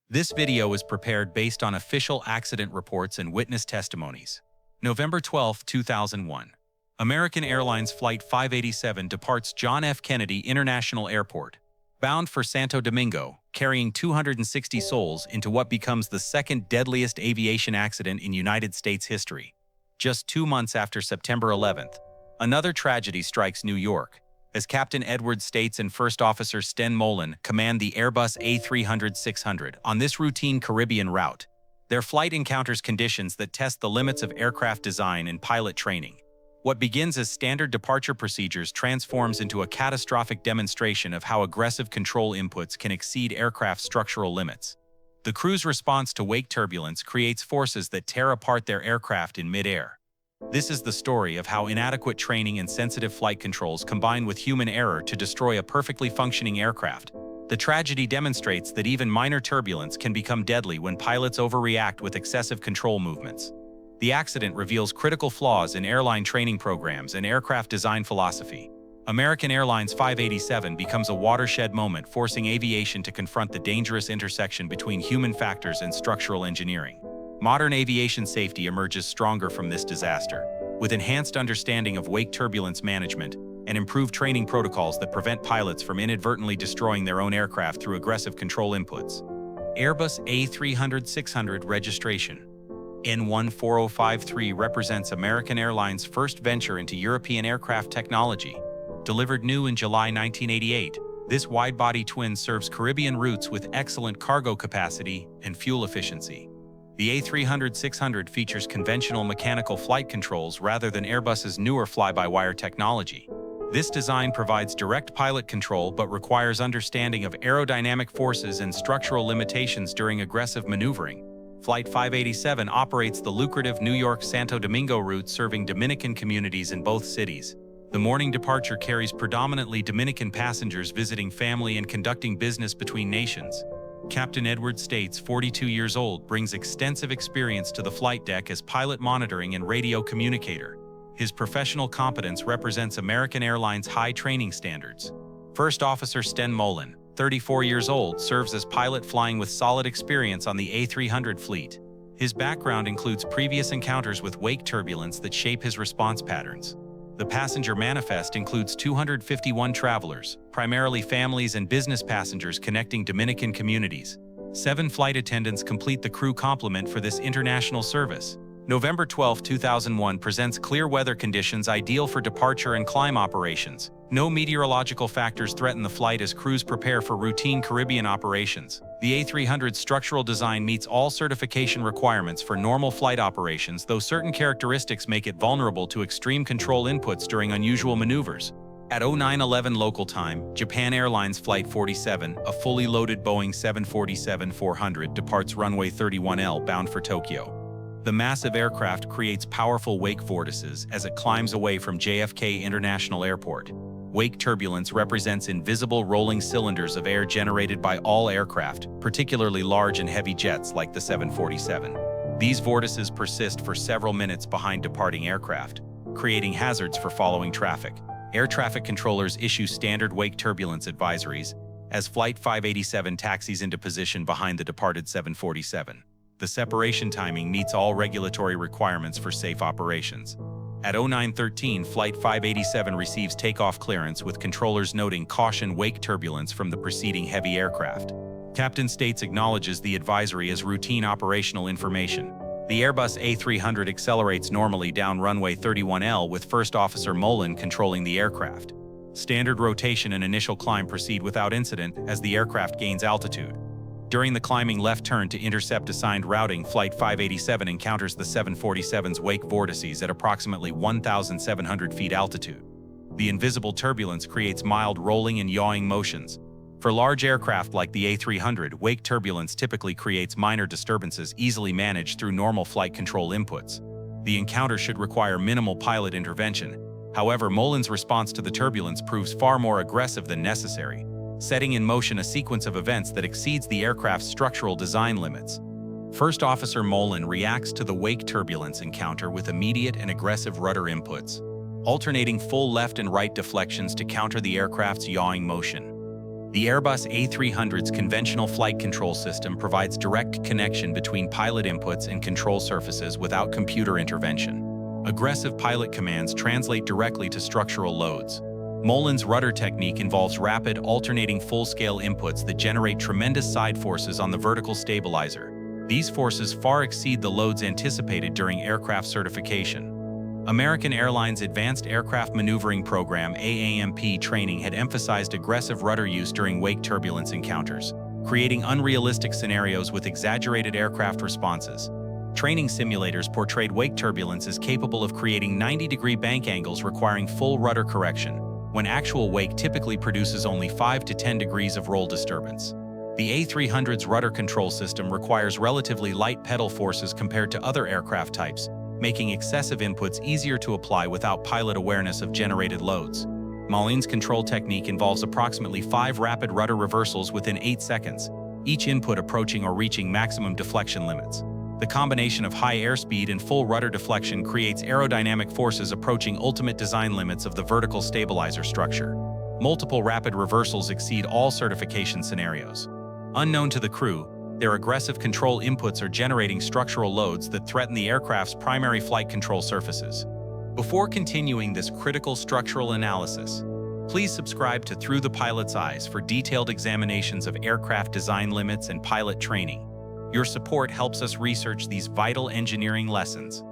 This video is prepared based on official accident reports and witness testimonies. November 12, 2001. American Airlines Flight 587 departs John F. Kennedy International Airport, bound for Santo Domingo, carrying 260 souls into what becomes the second deadliest aviation accident in United States history. Just 2 months after September 11th, another tragedy strikes New York, as Captain Edward States and First Officer Sten Molen command the Airbus A300-600 on this routine Caribbean route. Their flight encounters conditions that test the limits of aircraft design and pilot training. What begins as standard departure procedures transforms into a catastrophic demonstration of how aggressive control inputs can exceed aircraft structural limits. The crew's response to wake turbulence creates forces that tear apart their aircraft in mid-air. This is the story of how inadequate training and sensitive flight controls combine with human error to destroy a perfectly functioning aircraft. The tragedy demonstrates that even minor turbulence can become deadly when pilots overreact with excessive control movements. The accident reveals critical flaws in airline training programs and aircraft design philosophy. American Airlines 587 becomes a watershed moment, forcing aviation to confront the dangerous intersection between human factors and structural engineering. Modern aviation safety emerges stronger from this disaster, with enhanced understanding of wake turbulence management and improved training protocols that prevent pilots from inadvertently destroying their own aircraft through aggressive control inputs. Airbus A300-600 registration. N14053 represents American Airlines' first venture into European aircraft technology. Delivered new in July 1988, this wide-body twin serves Caribbean routes with excellent cargo capacity and fuel efficiency. The A300-600 features conventional mechanical flight controls rather than Airbus's newer fly-by-wire technology. This design provides direct pilot control but requires understanding of aerodynamic forces and structural limitations during aggressive maneuvering. Flight 587 operates the lucrative New York-Santo Domingo route, serving Dominican communities in both cities. The morning departure carries predominantly Dominican passengers visiting family and conducting business between nations. Captain Edward States, 42 years old, brings extensive experience to the flight deck as pilot monitoring and radio communicator. His professional competence represents American Airlines' high training standards. First Officer Sten Molen, 34 years old, serves as pilot, flying with solid experience on the A300 fleet. His background includes previous encounters with wake turbulence that shape his response patterns. The passenger manifest includes 251 travelers, primarily families and business passengers connecting Dominican communities. 7 flight attendants complete the crew complement for this international service. November 12, 2001 presents clear weather conditions ideal for departure and climb operations. No meteorological factors threaten the flight as crews prepare for routine Caribbean operations. The A300's structural design meets all certification requirements for normal flight operations, though certain characteristics make it vulnerable to extreme control inputs during unusual maneuvers. At 09:11 local time, Japan Airlines Flight 47, a fully loaded Boeing 747-400, departs runway 31L bound for Tokyo. The massive aircraft creates powerful wake vortices as it climbs away from JFK International Airport. Wake turbulence represents invisible rolling cylinders of air generated by all aircraft, particularly large and heavy jets like the 747. These vortices persist for several minutes behind departing aircraft, creating hazards for following traffic. Air traffic controllers issue standard wake turbulence advisories as Flight 587 taxis into position behind the departed 747. The separation timing meets all regulatory requirements for safe operations. At 09:13, Flight 587 receives takeoff clearance, with controllers noting caution wake turbulence from the preceding heavy aircraft. Captain States acknowledges the advisory as routine operational information. The Airbus A300 accelerates normally down runway 31L, with First Officer Molen controlling the aircraft. Standard rotation and initial climb proceed without incident as the aircraft gains altitude. During the climbing left turn to intercept assigned routing, Flight 587 encounters the 747's wake vortices at approximately 1,700 feet altitude. The invisible turbulence creates mild rolling and yawing motions. For large aircraft like the A300, wake turbulence typically creates minor disturbances easily managed through normal flight control inputs. The encounter should require minimal pilot intervention. However, Molen's response to the turbulence proves far more aggressive than necessary, setting in motion a sequence of events that exceeds the aircraft's structural design limits. First Officer Molen reacts to the wake turbulence encounter with immediate and aggressive rudder inputs, alternating full left and right deflections to counter the aircraft's yawing motion. The Airbus A300's conventional flight control system provides direct connection between pilot inputs and control surfaces without computer intervention. Aggressive pilot commands translate directly to structural loads. Molin's rudder technique involves rapid, alternating full-scale inputs that generate tremendous side forces on the vertical stabilizer. These forces far exceed the loads anticipated during aircraft certification. American Airlines Advanced Aircraft Maneuvering Program (AAMP) training had emphasized aggressive rudder use during wake turbulence encounters, creating unrealistic scenarios with exaggerated aircraft responses. Training simulators portrayed wake turbulence as capable of creating 90-degree bank angles requiring full rudder correction, when actual wake typically produces only 5 to 10 degrees of roll disturbance. The A300's rudder control system requires relatively light pedal forces compared to other aircraft types, making excessive inputs easier to apply without pilot awareness of generated loads. Molin's control technique involves approximately 5 rapid rudder reversals within 8 seconds, each input approaching or reaching maximum deflection limits. The combination of high airspeed and full rudder deflection creates aerodynamic forces approaching ultimate design limits of the vertical stabilizer structure. Multiple rapid reversals exceed all certification scenarios. Unknown to the crew, their aggressive control inputs are generating structural loads that threaten the aircraft's primary flight control surfaces. Before continuing this critical structural analysis, please subscribe to Through the Pilot's Eyes for detailed examinations of aircraft design limits and pilot training. Your support helps us research these vital engineering lessons.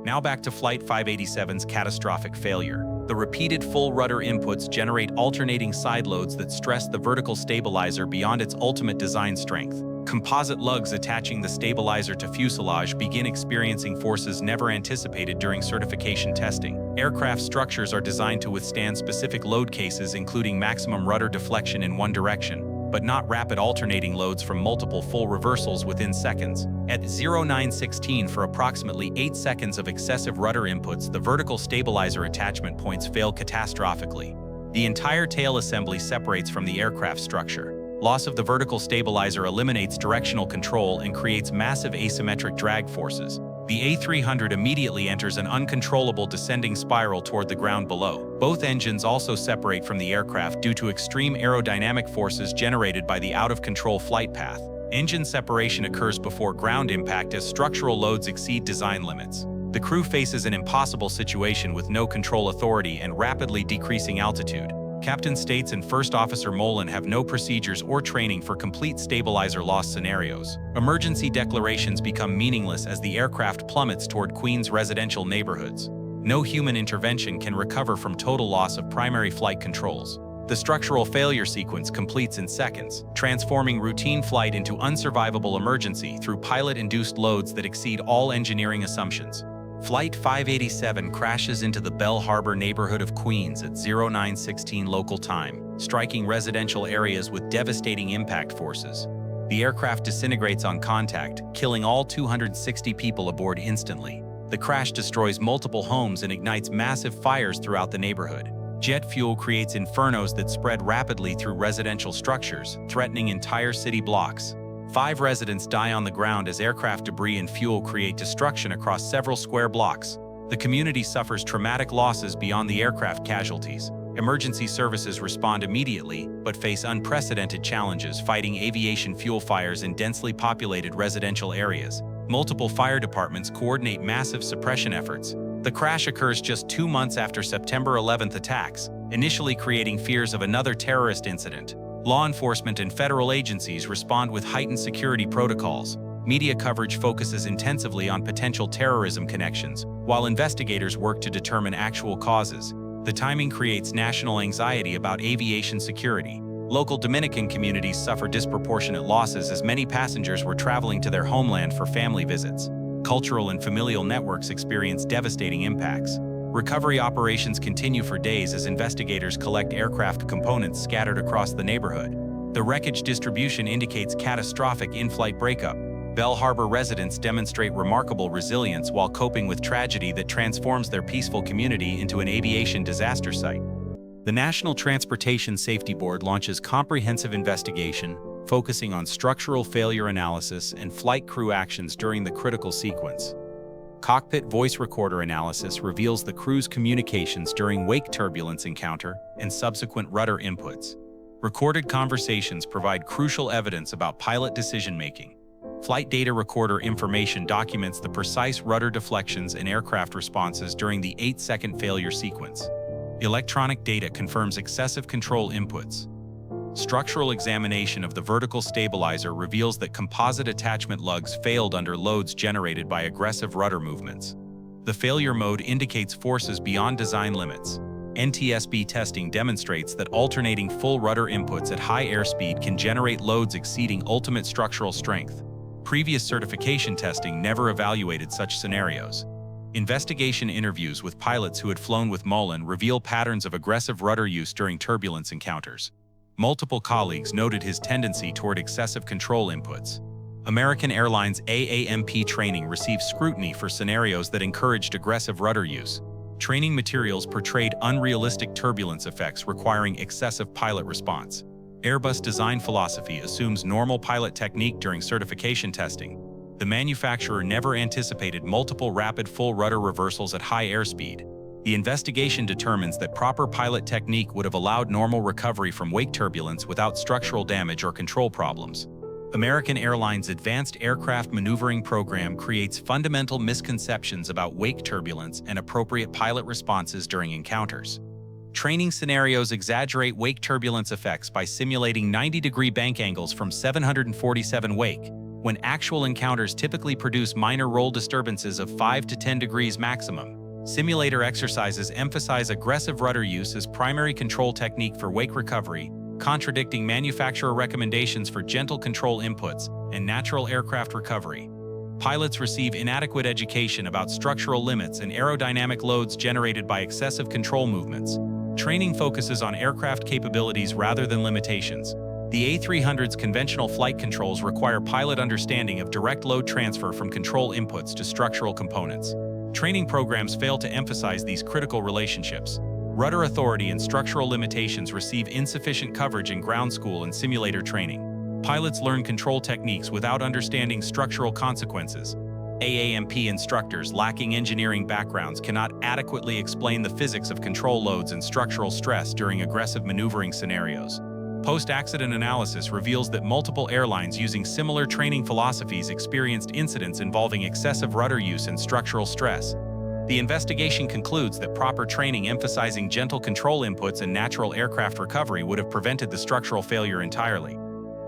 Now back to Flight 587's catastrophic failure. The repeated full rudder inputs generate alternating side loads that stress the vertical stabilizer beyond its ultimate design strength. Composite lugs attaching the stabilizer to fuselage begin experiencing forces never anticipated during certification testing. Aircraft structures are designed to withstand specific load cases, including maximum rudder deflection in one direction, but not rapid alternating loads from multiple full reversals within seconds. At 0916 for approximately 8 seconds of excessive rudder inputs, the vertical stabilizer attachment points fail catastrophically. The entire tail assembly separates from the aircraft structure. Loss of the vertical stabilizer eliminates directional control and creates massive asymmetric drag forces. The A300 immediately enters an uncontrollable descending spiral toward the ground below. Both engines also separate from the aircraft due to extreme aerodynamic forces generated by the out-of-control flight path. Engine separation occurs before ground impact as structural loads exceed design limits. The crew faces an impossible situation with no control authority and rapidly decreasing altitude. Captain States and First Officer Molin have no procedures or training for complete stabilizer loss scenarios. Emergency declarations become meaningless as the aircraft plummets toward Queens residential neighborhoods. No human intervention can recover from total loss of primary flight controls. The structural failure sequence completes in seconds, transforming routine flight into unsurvivable emergency through pilot-induced loads that exceed all engineering assumptions. Flight 587 crashes into the Belle Harbor neighborhood of Queens at 0916 local time, striking residential areas with devastating impact forces. The aircraft disintegrates on contact, killing all 260 people aboard instantly. The crash destroys multiple homes and ignites massive fires throughout the neighborhood. Jet fuel creates infernos that spread rapidly through residential structures, threatening entire city blocks. 5 residents die on the ground as aircraft debris and fuel create destruction across several square blocks. The community suffers traumatic losses beyond the aircraft casualties. Emergency services respond immediately, but face unprecedented challenges fighting aviation fuel fires in densely populated residential areas. Multiple fire departments coordinate massive suppression efforts. The crash occurs just 2 months after September 11th attacks, initially creating fears of another terrorist incident. Law enforcement and federal agencies respond with heightened security protocols. Media coverage focuses intensively on potential terrorism connections, while investigators work to determine actual causes. The timing creates national anxiety about aviation security. Local Dominican communities suffer disproportionate losses as many passengers were traveling to their homeland for family visits. Cultural and familial networks experience devastating impacts. Recovery operations continue for days as investigators collect aircraft components scattered across the neighborhood. The wreckage distribution indicates catastrophic in-flight breakup. Belle Harbor residents demonstrate remarkable resilience while coping with tragedy that transforms their peaceful community into an aviation disaster site. The National Transportation Safety Board launches comprehensive investigation, focusing on structural failure analysis and flight crew actions during the critical sequence. Cockpit voice recorder analysis reveals the crew's communications during wake turbulence encounter and subsequent rudder inputs. Recorded conversations provide crucial evidence about pilot decision-making. Flight data recorder information documents the precise rudder deflections and aircraft responses during the 8-second failure sequence. Electronic data confirms excessive control inputs. Structural examination of the vertical stabilizer reveals that composite attachment lugs failed under loads generated by aggressive rudder movements. The failure mode indicates forces beyond design limits. NTSB testing demonstrates that alternating full rudder inputs at high airspeed can generate loads exceeding ultimate structural strength. Previous certification testing never evaluated such scenarios. Investigation interviews with pilots who had flown with Mullen reveal patterns of aggressive rudder use during turbulence encounters. Multiple colleagues noted his tendency toward excessive control inputs. American Airlines AAMP training received scrutiny for scenarios that encouraged aggressive rudder use. Training materials portrayed unrealistic turbulence effects requiring excessive pilot response. Airbus design philosophy assumes normal pilot technique during certification testing. The manufacturer never anticipated multiple rapid full rudder reversals at high airspeed. The investigation determines that proper pilot technique would have allowed normal recovery from wake turbulence without structural damage or control problems. American Airlines' Advanced Aircraft Maneuvering Program creates fundamental misconceptions about wake turbulence and appropriate pilot responses during encounters. Training scenarios exaggerate wake turbulence effects by simulating 90-degree bank angles from 747 wake, when actual encounters typically produce minor roll disturbances of 5 to 10 degrees maximum. Simulator exercises emphasize aggressive rudder use as primary control technique for wake recovery, contradicting manufacturer recommendations for gentle control inputs and natural aircraft recovery. Pilots receive inadequate education about structural limits and aerodynamic loads generated by excessive control movements. Training focuses on aircraft capabilities rather than limitations. The A300's conventional flight controls require pilot understanding of direct load transfer from control inputs to structural components. Training programs fail to emphasize these critical relationships. Rudder authority and structural limitations receive insufficient coverage in ground school and simulator training. Pilots learn control techniques without understanding structural consequences. AAMP instructors lacking engineering backgrounds cannot adequately explain the physics of control loads and structural stress during aggressive maneuvering scenarios. Post-accident analysis reveals that multiple airlines using similar training philosophies experienced incidents involving excessive rudder use and structural stress. The investigation concludes that proper training emphasizing gentle control inputs and natural aircraft recovery would have prevented the structural failure entirely.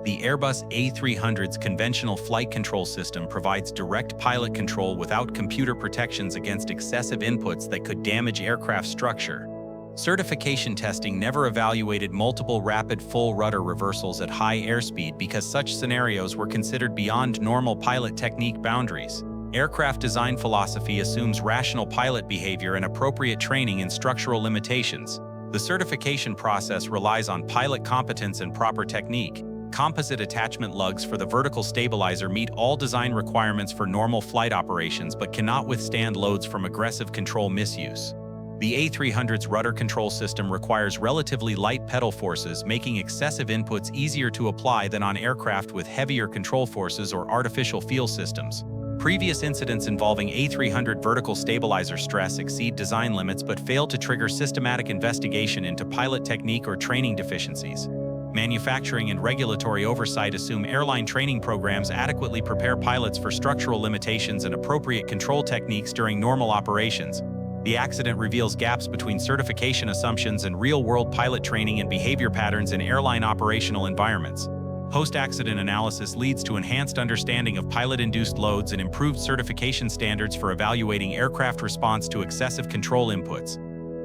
The Airbus A300's conventional flight control system provides direct pilot control without computer protections against excessive inputs that could damage aircraft structure. Certification testing never evaluated multiple rapid full rudder reversals at high airspeed because such scenarios were considered beyond normal pilot technique boundaries. Aircraft design philosophy assumes rational pilot behavior and appropriate training in structural limitations. The certification process relies on pilot competence and proper technique. Composite attachment lugs for the vertical stabilizer meet all design requirements for normal flight operations but cannot withstand loads from aggressive control misuse. The A300's rudder control system requires relatively light pedal forces, making excessive inputs easier to apply than on aircraft with heavier control forces or artificial feel systems. Previous incidents involving A300 vertical stabilizer stress exceed design limits but fail to trigger systematic investigation into pilot technique or training deficiencies. Manufacturing and regulatory oversight assume airline training programs adequately prepare pilots for structural limitations and appropriate control techniques during normal operations. The accident reveals gaps between certification assumptions and real-world pilot training and behavior patterns in airline operational environments. Post-accident analysis leads to enhanced understanding of pilot-induced loads and improved certification standards for evaluating aircraft response to excessive control inputs.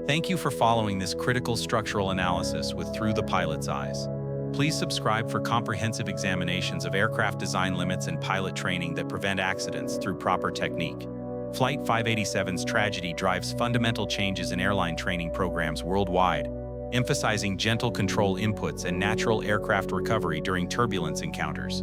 Thank you for following this critical structural analysis with Through the Pilot's Eyes. Please subscribe for comprehensive examinations of aircraft design limits and pilot training that prevent accidents through proper technique. Flight 587's tragedy drives fundamental changes in airline training programs worldwide, emphasizing gentle control inputs and natural aircraft recovery during turbulence encounters.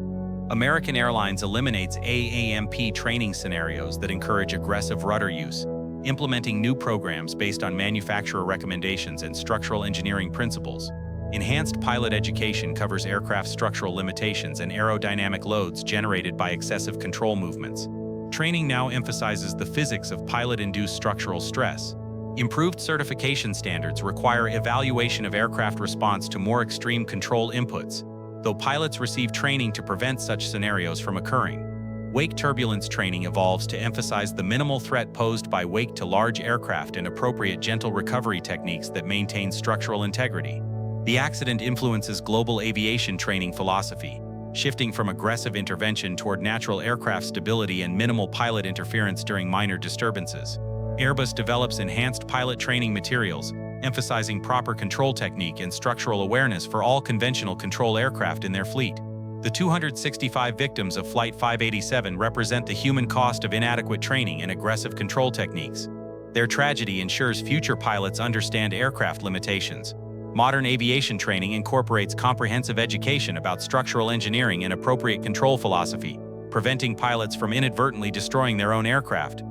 American Airlines eliminates AAMP training scenarios that encourage aggressive rudder use, implementing new programs based on manufacturer recommendations and structural engineering principles. Enhanced pilot education covers aircraft structural limitations and aerodynamic loads generated by excessive control movements. Training now emphasizes the physics of pilot-induced structural stress. Improved certification standards require evaluation of aircraft response to more extreme control inputs, though pilots receive training to prevent such scenarios from occurring. Wake turbulence training evolves to emphasize the minimal threat posed by wake to large aircraft and appropriate gentle recovery techniques that maintain structural integrity. The accident influences global aviation training philosophy, shifting from aggressive intervention toward natural aircraft stability and minimal pilot interference during minor disturbances. Airbus develops enhanced pilot training materials, emphasizing proper control technique and structural awareness for all conventional control aircraft in their fleet. The 265 victims of Flight 587 represent the human cost of inadequate training and aggressive control techniques. Their tragedy ensures future pilots understand aircraft limitations. Modern aviation training incorporates comprehensive education about structural engineering and appropriate control philosophy, preventing pilots from inadvertently destroying their own aircraft.